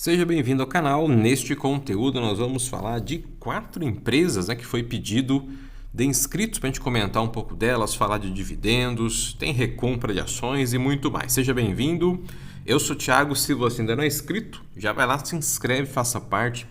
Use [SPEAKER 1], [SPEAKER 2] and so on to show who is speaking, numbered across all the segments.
[SPEAKER 1] Seja bem-vindo ao canal. Neste conteúdo nós vamos falar de 4 empresas, que foi pedido de inscritos para a gente comentar um pouco delas, falar de dividendos, tem recompra de ações e muito mais. Seja bem-vindo. Eu sou o Thiago. Se você ainda não é inscrito, já vai lá, se inscreve, faça parte.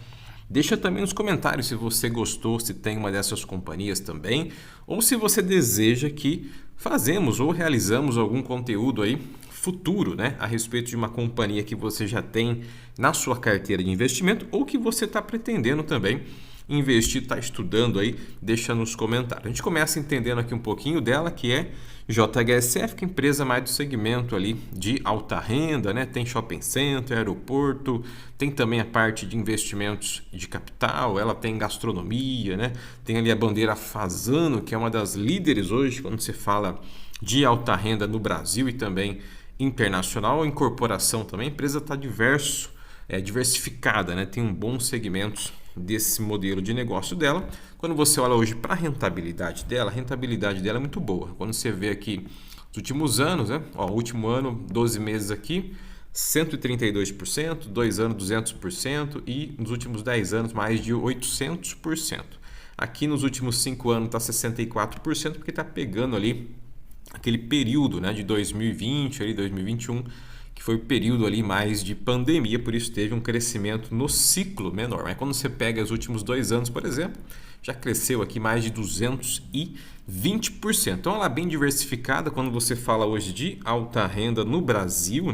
[SPEAKER 1] Deixa também nos comentários se você gostou, se tem uma dessas companhias também, ou se você deseja que fazemos ou realizamos algum conteúdo aí futuro, a respeito de uma companhia que você já tem na sua carteira de investimento ou que você está pretendendo também investir, está estudando aí, deixa nos comentários. A gente começa entendendo aqui um pouquinho dela, que é JHSF, que é a empresa mais do segmento ali de alta renda, tem shopping center, aeroporto, tem também a parte de investimentos de capital, ela tem gastronomia, tem ali a bandeira Fasano, que é uma das líderes hoje quando se fala de alta renda no Brasil e também internacional. A incorporação também, a empresa está diversificada, tem um bom segmento desse modelo de negócio dela. Quando você olha hoje para a rentabilidade dela é muito boa. Quando você vê aqui os últimos anos, o último ano, 12 meses aqui, 132%, 2 anos 200% e nos últimos 10 anos mais de 800%. Aqui nos últimos 5 anos está 64%, porque está pegando ali aquele período de 2020, ali 2021, que foi o período ali mais de pandemia, por isso teve um crescimento no ciclo menor. Mas quando você pega os últimos 2 anos, por exemplo, já cresceu aqui mais de 220%. Então ela é bem diversificada quando você fala hoje de alta renda no Brasil,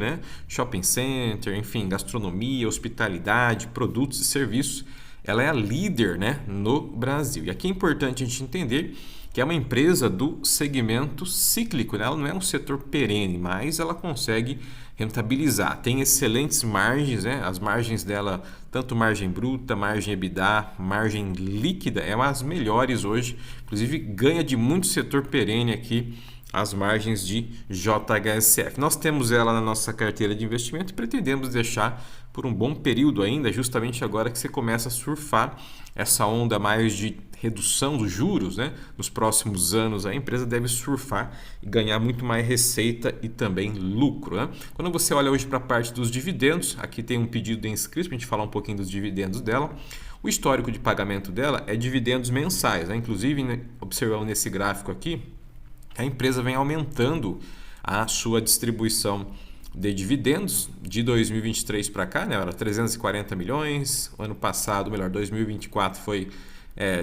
[SPEAKER 1] shopping center, enfim, gastronomia, hospitalidade, produtos e serviços. Ela é a líder no Brasil. E aqui é importante a gente entender que é uma empresa do segmento cíclico, ela não é um setor perene, mas ela consegue rentabilizar. Tem excelentes margens, as margens dela, tanto margem bruta, margem EBITDA, margem líquida, é uma das melhores hoje. Inclusive ganha de muito setor perene aqui as margens de JHSF. Nós temos ela na nossa carteira de investimento e pretendemos deixar por um bom período ainda, justamente agora que você começa a surfar essa onda mais de redução dos juros, nos próximos anos a empresa deve surfar e ganhar muito mais receita e também lucro. Quando você olha hoje para a parte dos dividendos, aqui tem um pedido de inscrito para a gente falar um pouquinho dos dividendos dela. O histórico de pagamento dela é dividendos mensais, inclusive observando nesse gráfico aqui, a empresa vem aumentando a sua distribuição de dividendos de 2023 para cá, era 340 milhões, o ano passado, 2024 foi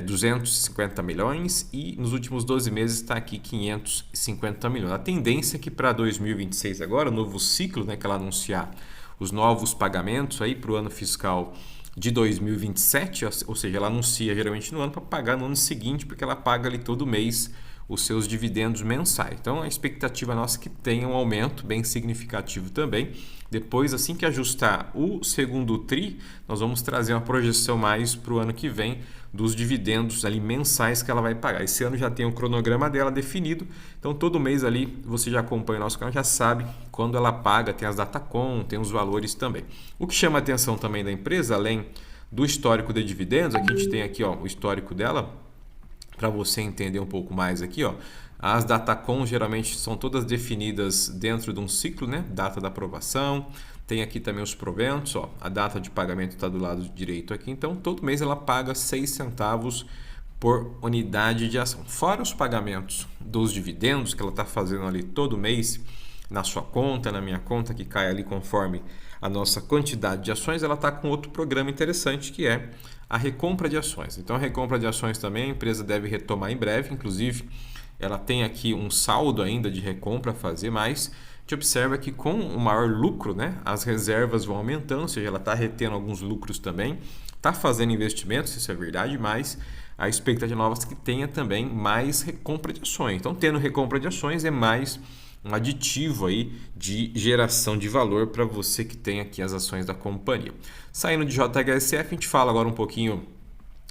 [SPEAKER 1] 250 milhões e nos últimos 12 meses está aqui 550 milhões. A tendência é que para 2026 agora, o novo ciclo, que ela anunciar os novos pagamentos aí para o ano fiscal de 2027, ou seja, ela anuncia geralmente no ano para pagar no ano seguinte, porque ela paga ali todo mês os seus dividendos mensais. Então a expectativa nossa é que tenha um aumento bem significativo também. Depois, assim que ajustar o segundo TRI, nós vamos trazer uma projeção mais para o ano que vem dos dividendos ali mensais que ela vai pagar. Esse ano já tem o cronograma dela definido, então todo mês ali você já acompanha o nosso canal, já sabe quando ela paga, tem as datacom, tem os valores também. O que chama a atenção também da empresa, além do histórico de dividendos, aqui a gente tem aqui o histórico dela, para você entender um pouco mais aqui, as datacom geralmente são todas definidas dentro de um ciclo, data da aprovação, tem aqui também os proventos, a data de pagamento está do lado direito aqui, então todo mês ela paga 6 centavos por unidade de ação. Fora os pagamentos dos dividendos que ela está fazendo ali todo mês na sua conta, na minha conta, que cai ali conforme a nossa quantidade de ações, ela está com outro programa interessante que é a recompra de ações. Então a recompra de ações também a empresa deve retomar em breve, inclusive ela tem aqui um saldo ainda de recompra a fazer, mas a gente observa que com o maior lucro, as reservas vão aumentando, ou seja, ela está retendo alguns lucros também, está fazendo investimentos, isso é verdade, mas a expectativa nova é que tenha também mais recompra de ações. Então tendo recompra de ações é mais um aditivo aí de geração de valor para você que tem aqui as ações da companhia. Saindo de JHSF, a gente fala agora um pouquinho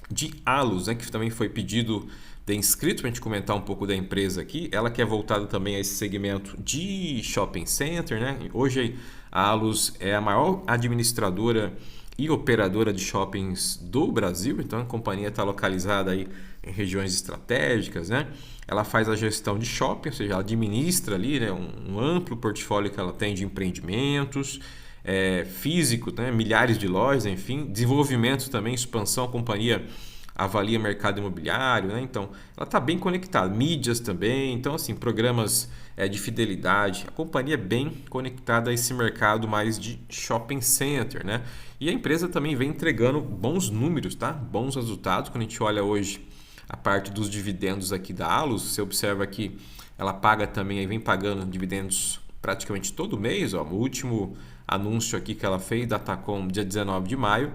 [SPEAKER 1] de Allos, que também foi pedido de inscrito para a gente comentar um pouco da empresa aqui. Ela que é voltada também a esse segmento de shopping center, Hoje a Allos é a maior administradora e operadora de shoppings do Brasil, então a companhia está localizada aí em regiões estratégicas, Ela faz a gestão de shopping, ou seja, ela administra ali um amplo portfólio que ela tem de empreendimentos, físico, né? Milhares de lojas, enfim, desenvolvimento também, expansão, a companhia avalia mercado imobiliário, né? Então, ela está bem conectada, mídias também, então assim, programas de fidelidade, a companhia é bem conectada a esse mercado mais de shopping center, né? E a empresa também vem entregando bons números, tá? Bons resultados, quando a gente olha hoje a parte dos dividendos aqui da Allos, você observa que ela paga também, vem pagando dividendos praticamente todo mês, ó, o último anúncio aqui que ela fez, Datacom, dia 19 de maio,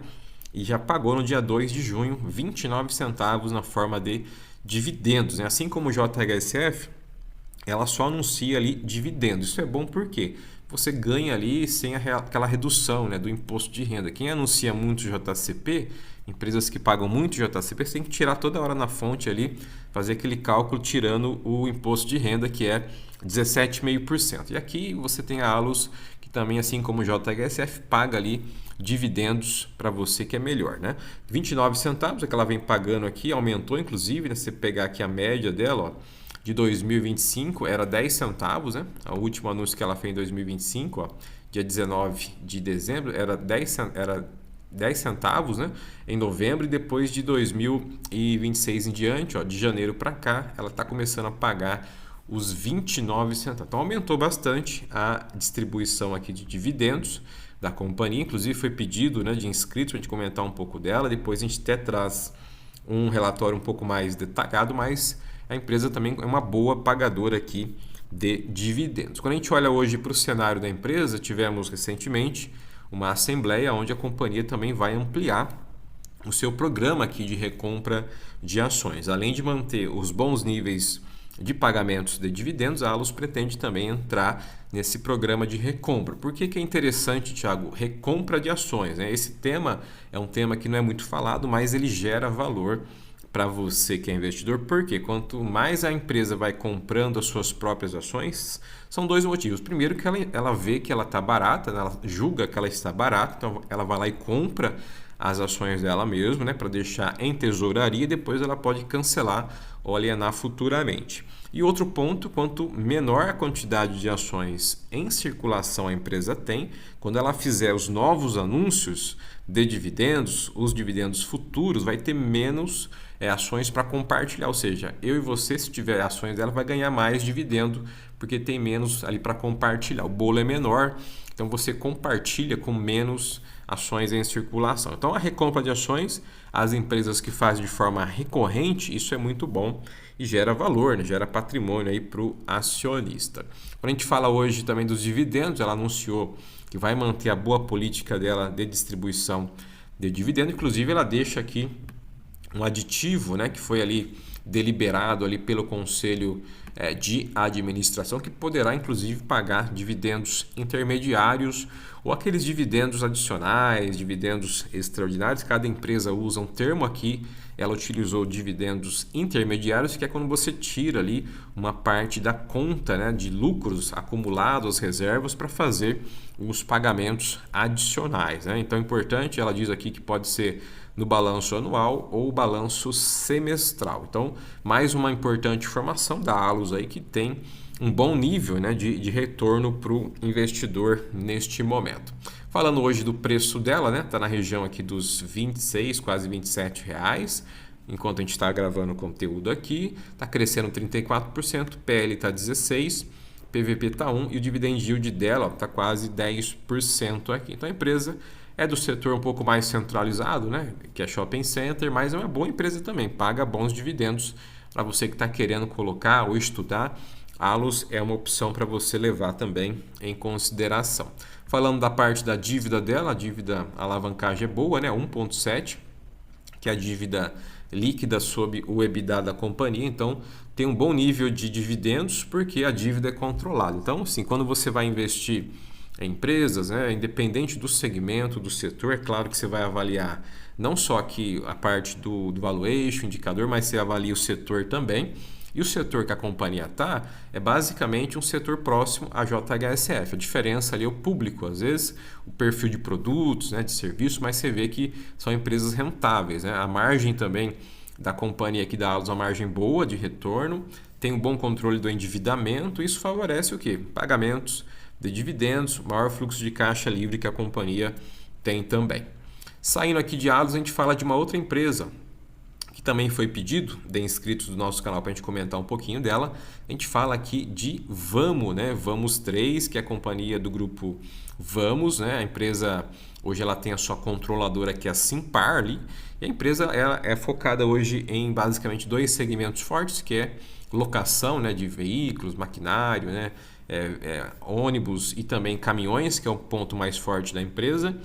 [SPEAKER 1] e já pagou no dia 2 de junho 29 centavos na forma de dividendos, né? Assim como o JHSF, ela só anuncia ali dividendos. Isso é bom porque você ganha ali sem aquela redução, né, do imposto de renda. Quem anuncia muito JCP, empresas que pagam muito JCP, você tem que tirar toda hora na fonte ali, fazer aquele cálculo tirando o imposto de renda, que é 17,5%. E aqui você tem a Allos, que também, assim como o JHSF, paga ali dividendos para você, que é melhor, né? 29 centavos é que ela vem pagando aqui, aumentou inclusive, né? Se você pegar aqui a média dela, ó, de 2025 era 10 centavos, né? O último anúncio que ela fez em 2025, ó, dia 19 de dezembro, era 10 centavos, né? Em novembro, e depois de 2026 em diante, ó, de janeiro para cá, ela está começando a pagar os 29 centavos. Então aumentou bastante a distribuição aqui de dividendos da companhia, inclusive foi pedido, né, de inscritos para a gente comentar um pouco dela, depois a gente até traz um relatório um pouco mais detalhado, mas a empresa também é uma boa pagadora aqui de dividendos. Quando a gente olha hoje para o cenário da empresa, tivemos recentemente uma assembleia onde a companhia também vai ampliar o seu programa aqui de recompra de ações. Além de manter os bons níveis de pagamentos de dividendos, a Allos pretende também entrar nesse programa de recompra. Por que é interessante, Thiago? Recompra de ações, né? Esse tema é um tema que não é muito falado, mas ele gera valor para você que é investidor, porque quanto mais a empresa vai comprando as suas próprias ações, são dois motivos. Primeiro, que ela vê que ela está barata, né? Ela julga que ela está barata, então ela vai lá e compra as ações dela mesmo, né, para deixar em tesouraria, e depois ela pode cancelar ou alienar futuramente. E outro ponto, quanto menor a quantidade de ações em circulação a empresa tem, quando ela fizer os novos anúncios de dividendos, os dividendos futuros, vai ter menos ações para compartilhar, ou seja, eu e você, se tiver ações dela, vai ganhar mais dividendo, porque tem menos ali para compartilhar. O bolo é menor, então você compartilha com menos ações em circulação. Então a recompra de ações, as empresas que fazem de forma recorrente, isso é muito bom e gera valor, né? Gera patrimônio aí para o acionista. Quando a gente fala hoje também dos dividendos, ela anunciou que vai manter a boa política dela de distribuição de dividendo, inclusive ela deixa aqui um aditivo, né, que foi ali deliberado ali pelo Conselho de Administração, que poderá inclusive pagar dividendos intermediários ou aqueles dividendos adicionais, dividendos extraordinários. Cada empresa usa um termo aqui, ela utilizou dividendos intermediários, que é quando você tira ali uma parte da conta, né, de lucros acumulados, as reservas, para fazer os pagamentos adicionais, né? Então é importante, ela diz aqui que pode ser no balanço anual ou balanço semestral. Então, mais uma importante informação da Allos aí, que tem um bom nível, né, de retorno para o investidor neste momento. Falando hoje do preço dela, né, está na região aqui dos 26, quase 27 reais. Enquanto a gente está gravando o conteúdo aqui, está crescendo 34%, PL está 16%, PVP está 1% e o dividend yield dela está quase 10% aqui. Então a empresa é do setor um pouco mais centralizado, né, que é shopping center, mas é uma boa empresa também, paga bons dividendos para você que está querendo colocar ou estudar. A Allos é uma opção para você levar também em consideração. Falando da parte da dívida dela, a dívida a alavancagem é boa, né, 1,7, que é a dívida líquida sob o EBITDA da companhia, então tem um bom nível de dividendos porque a dívida é controlada. Então, assim, quando você vai investir em empresas, né, independente do segmento, do setor, é claro que você vai avaliar não só aqui a parte do valuation, indicador, mas você avalia o setor também. E o setor que a companhia está é basicamente um setor próximo à JHSF. A diferença ali é o público, às vezes o perfil de produtos, né, de serviços, mas você vê que são empresas rentáveis, né? A margem também da companhia aqui da Allos, uma margem boa de retorno, tem um bom controle do endividamento, isso favorece o quê? Pagamentos de dividendos, maior fluxo de caixa livre que a companhia tem também. Saindo aqui de Allos, a gente fala de uma outra empresa que também foi pedido de inscritos do nosso canal para a gente comentar um pouquinho dela. A gente fala aqui de Vamos, né? Vamos 3, que é a companhia do grupo Vamos, né? A empresa hoje ela tem a sua controladora que é a Simpar ali. E a empresa ela é focada hoje em basicamente dois segmentos fortes, que é locação, né, de veículos, maquinário, né, ônibus e também caminhões, que é o ponto mais forte da empresa.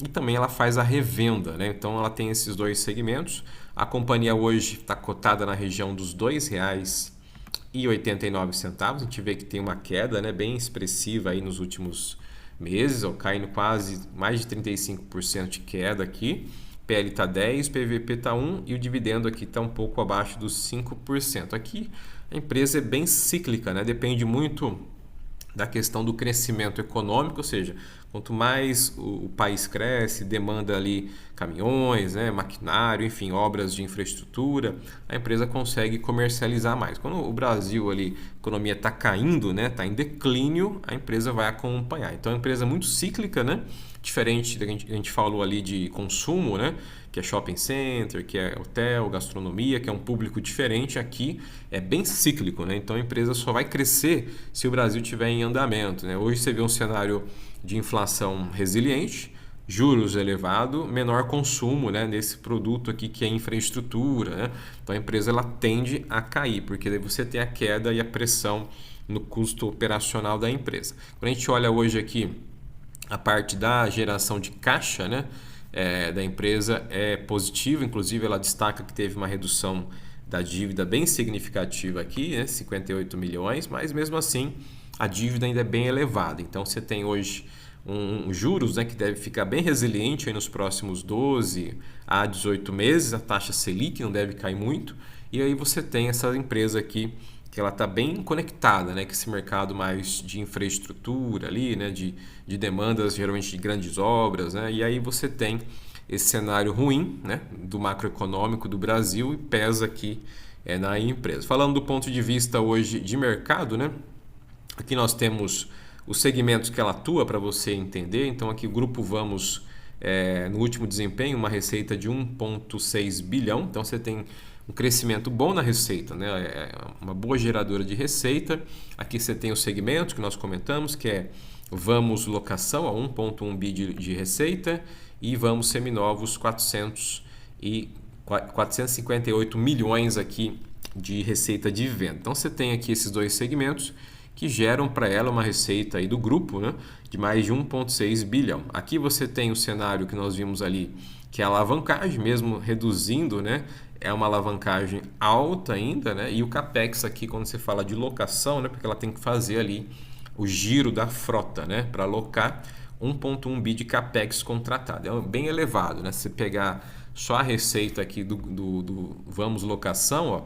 [SPEAKER 1] E também ela faz a revenda, né? Então ela tem esses dois segmentos. A companhia hoje está cotada na região dos R$ 2,89. A gente vê que tem uma queda, né, bem expressiva aí nos últimos meses, ó, caindo quase mais de 35% de queda aqui. PL está 10, PVP está 1 e o dividendo aqui está um pouco abaixo dos 5%. Aqui a empresa é bem cíclica, né? Depende muito da questão do crescimento econômico, ou seja, quanto mais o país cresce, demanda ali caminhões, né, maquinário, enfim, obras de infraestrutura, a empresa consegue comercializar mais. Quando o Brasil ali, a economia está caindo, né, está em declínio, a empresa vai acompanhar. Então é uma empresa muito cíclica, né, diferente da que a gente falou ali de consumo, né, que é shopping center, que é hotel, gastronomia, que é um público diferente. Aqui é bem cíclico, né? Então a empresa só vai crescer se o Brasil estiver em andamento, né? Hoje você vê um cenário de inflação resiliente, juros elevados, menor consumo, né, nesse produto aqui que é infraestrutura, né? Então a empresa ela tende a cair, porque daí você tem a queda e a pressão no custo operacional da empresa. Quando a gente olha hoje aqui a parte da geração de caixa, né, da empresa é positiva, inclusive ela destaca que teve uma redução da dívida bem significativa aqui, né, 58 milhões, mas mesmo assim a dívida ainda é bem elevada. Então você tem hoje juros, né, que deve ficar bem resiliente aí nos próximos 12 a 18 meses, a taxa Selic não deve cair muito, e aí você tem essa empresa aqui que ela está bem conectada, né, com esse mercado mais de infraestrutura ali, né, de demandas geralmente de grandes obras, né, e aí você tem esse cenário ruim, né, do macroeconômico do Brasil e pesa aqui na empresa. Falando do ponto de vista hoje de mercado, né, aqui nós temos os segmentos que ela atua para você entender. Então aqui o Grupo Vamos, no último desempenho, uma receita de 1,6 bilhão, então você tem um crescimento bom na receita, né? É uma boa geradora de receita. Aqui você tem os segmentos que nós comentamos, que é Vamos Locação, a 1,1 bi de receita, e Vamos Seminovos, 458 milhões aqui de receita de venda. Então você tem aqui esses dois segmentos que geram para ela uma receita aí do grupo, né, de mais de 1,6 bilhão. Aqui você tem o cenário que nós vimos ali, que é a alavancagem, mesmo reduzindo, né, é uma alavancagem alta ainda, né? E o CAPEX aqui, quando você fala de locação, né? Porque ela tem que fazer ali o giro da frota, né? Para alocar 1,1 bi de CAPEX contratado. É bem elevado, né? Se você pegar só a receita aqui do Vamos Locação, ó,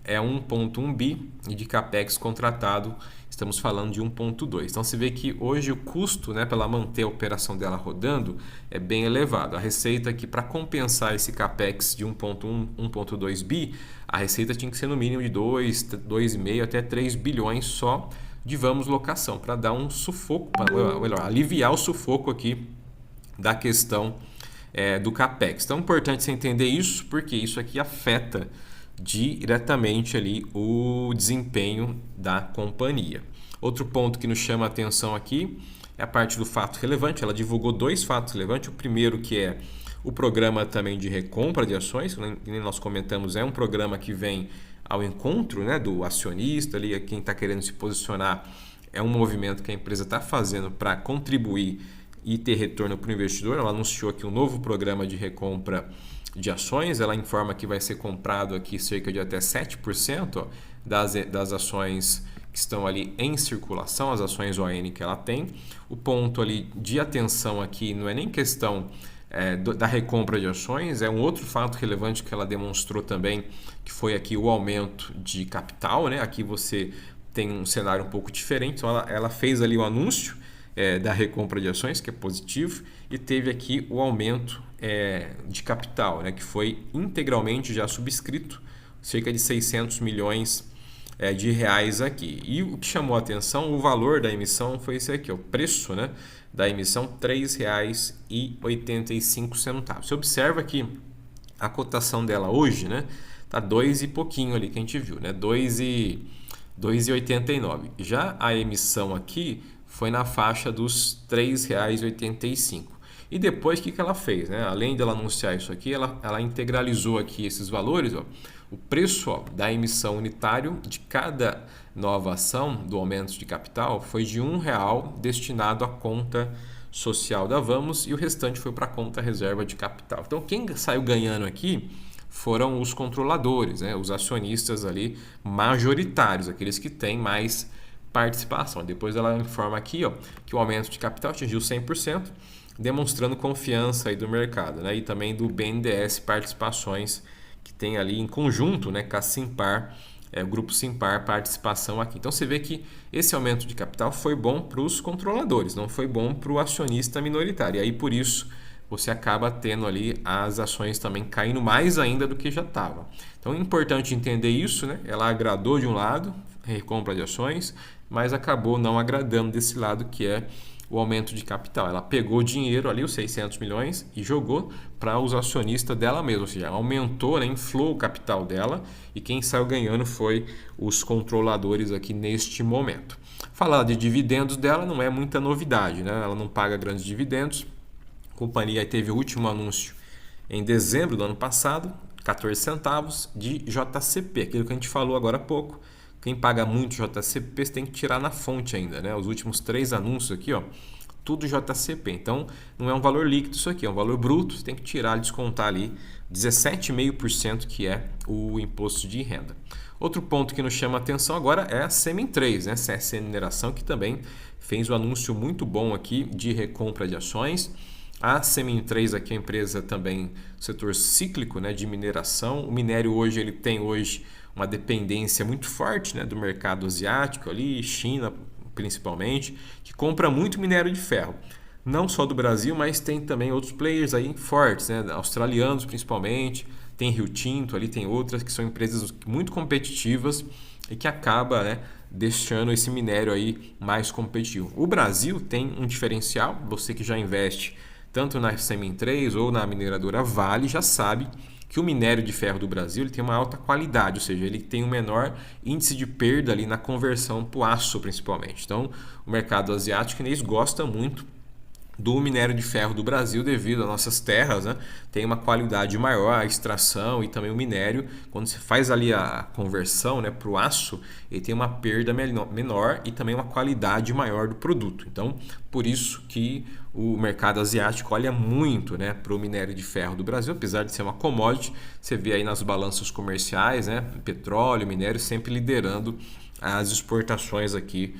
[SPEAKER 1] é 1,1 bi e de CAPEX contratado estamos falando de 1,2. Então você vê que hoje o custo, né, para ela manter a operação dela rodando é bem elevado. A receita aqui, para compensar esse CAPEX de 1,1, 1,2 bi, a receita tinha que ser no mínimo de 2, 2,5 até 3 bilhões só de Vamos Locação, para dar um sufoco, melhor, aliviar o sufoco aqui da questão do CAPEX. Então é importante você entender isso, porque isso aqui afeta diretamente ali o desempenho da companhia. Outro ponto que nos chama a atenção aqui é a parte do fato relevante. Ela divulgou dois fatos relevantes. O primeiro, que é o programa também de recompra de ações, que nós comentamos, é um programa que vem ao encontro, né, do acionista ali, quem está querendo se posicionar, é um movimento que a empresa está fazendo para contribuir e ter retorno para o investidor. Ela anunciou aqui um novo programa de recompra de ações. Ela informa que vai ser comprado aqui cerca de até 7% das ações que estão ali em circulação, as ações ON que ela tem. O ponto ali de atenção aqui não é nem questão da recompra de ações, é um outro fato relevante que ela demonstrou também, que foi aqui o aumento de capital, né? Aqui você tem um cenário um pouco diferente. Então ela fez ali o anúncio da recompra de ações, que é positivo, e teve aqui o aumento de capital, né, que foi integralmente já subscrito, cerca de 600 milhões de reais aqui. E o que chamou a atenção, o valor da emissão foi esse aqui, o preço, né, da emissão R$ 3,85. Você observa que a cotação dela hoje, né, tá 2 e pouquinho ali que a gente viu, né, 2,89. Já a emissão aqui foi na faixa dos R$ 3,85. E depois o que ela fez, né? Além dela anunciar isso aqui, ela integralizou aqui esses valores, ó. O preço, ó, da emissão unitário de cada nova ação do aumento de capital foi de R$ 1 destinado à conta social da Vamos e o restante foi para a conta reserva de capital. Então quem saiu ganhando aqui foram os controladores, né? Os acionistas ali majoritários, aqueles que têm mais participação. Depois ela informa aqui, ó, que o aumento de capital atingiu 100%, demonstrando confiança aí do mercado, né? E também do BNDES Participações, que tem ali em conjunto, né, com a Simpar, o grupo Simpar participação aqui. Então você vê que esse aumento de capital foi bom para os controladores, não foi bom para o acionista minoritário. E aí por isso você acaba tendo ali as ações também caindo mais ainda do que já estava. Então é importante entender isso, né? Ela agradou de um lado, recompra de ações, mas acabou não agradando desse lado que é o aumento de capital. Ela pegou dinheiro ali, os 600 milhões, e jogou para os acionistas dela mesma, ou seja, aumentou, né, inflou o capital dela e quem saiu ganhando foi os controladores aqui neste momento. Falar de dividendos dela não é muita novidade, né? Ela não paga grandes dividendos. A companhia teve o último anúncio em dezembro do ano passado, 14 centavos de JCP, aquilo que a gente falou agora há pouco. Quem paga muito JCP você tem que tirar na fonte ainda, né? Os últimos 3 anúncios aqui, ó, tudo JCP. Então, não é um valor líquido isso aqui, é um valor bruto. Você tem que tirar, descontar ali 17,5% que é o imposto de renda. Outro ponto que nos chama a atenção agora é a Semin 3, né? CSN Mineração, que também fez um anúncio muito bom aqui de recompra de ações. A Semin 3 aqui é uma empresa também setor cíclico, né, de mineração. O minério hoje ele tem uma dependência muito forte, né, do mercado asiático ali, China principalmente, que compra muito minério de ferro. Não só do Brasil, mas tem também outros players aí fortes, né, australianos principalmente. Tem Rio Tinto ali, tem outras que são empresas muito competitivas e que acaba, né, deixando esse minério aí mais competitivo. O Brasil tem um diferencial, você que já investe tanto na Semin 3 ou na mineradora Vale já sabe que o minério de ferro do Brasil ele tem uma alta qualidade, ou seja, ele tem um menor índice de perda ali na conversão para o aço principalmente. Então, o mercado asiático chinês gosta muito do minério de ferro do Brasil devido às nossas terras, né? Tem uma qualidade maior, a extração e também o minério. Quando você faz ali a conversão, né, para o aço, ele tem uma perda menor e também uma qualidade maior do produto. Então, por isso que o mercado asiático olha muito, né, para o minério de ferro do Brasil, apesar de ser uma commodity. Você vê aí nas balanças comerciais, né, petróleo, minério sempre liderando as exportações aqui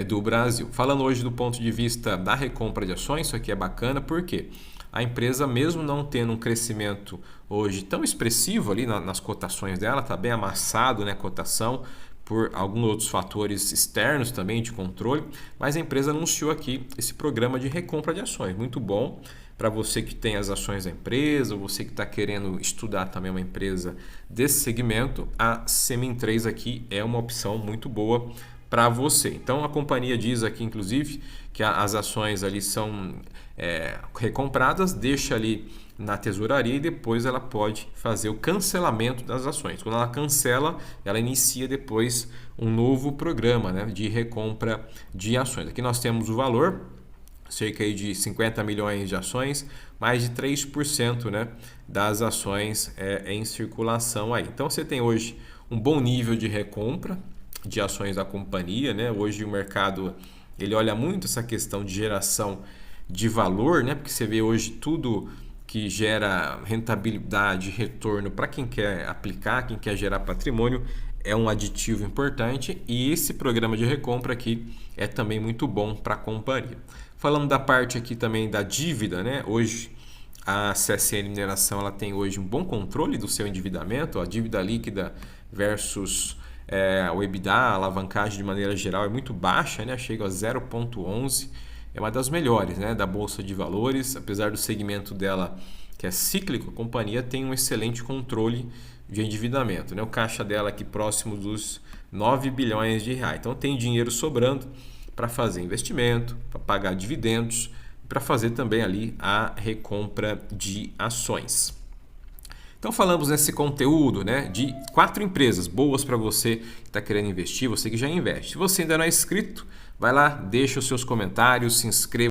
[SPEAKER 1] do Brasil. Falando hoje do ponto de vista da recompra de ações, isso aqui é bacana porque a empresa, mesmo não tendo um crescimento hoje tão expressivo ali nas cotações dela, está bem amassado, né, a cotação por alguns outros fatores externos também de controle, mas a empresa anunciou aqui esse programa de recompra de ações, muito bom para você que tem as ações da empresa, ou você que está querendo estudar também uma empresa desse segmento, a Semin 3 aqui é uma opção muito boa para você. Então a companhia diz aqui, inclusive, que as ações ali são recompradas, deixa ali na tesouraria e depois ela pode fazer o cancelamento das ações. Quando ela cancela, ela inicia depois um novo programa, né, de recompra de ações. Aqui nós temos o valor, cerca de 50 milhões de ações, mais de 3%, né, das ações em circulação aí. Então você tem hoje um bom nível de recompra de ações da companhia, né? Hoje o mercado ele olha muito essa questão de geração de valor, né? Porque você vê hoje tudo que gera rentabilidade, retorno para quem quer aplicar, quem quer gerar patrimônio, é um aditivo importante e esse programa de recompra aqui é também muito bom para a companhia. Falando da parte aqui também da dívida, né? Hoje a CSN Mineração ela tem hoje um bom controle do seu endividamento, a dívida líquida versus o EBITDA, a alavancagem de maneira geral é muito baixa, né? Chega a 0,11, é uma das melhores, né, da Bolsa de Valores, apesar do segmento dela que é cíclico, a companhia tem um excelente controle de endividamento, né? O caixa dela aqui próximo dos 9 bilhões de reais. Então tem dinheiro sobrando para fazer investimento, para pagar dividendos, para fazer também ali a recompra de ações. Então falamos nesse conteúdo, né, de 4 empresas boas para você que está querendo investir, você que já investe. Se você ainda não é inscrito, vai lá, deixa os seus comentários, se inscreva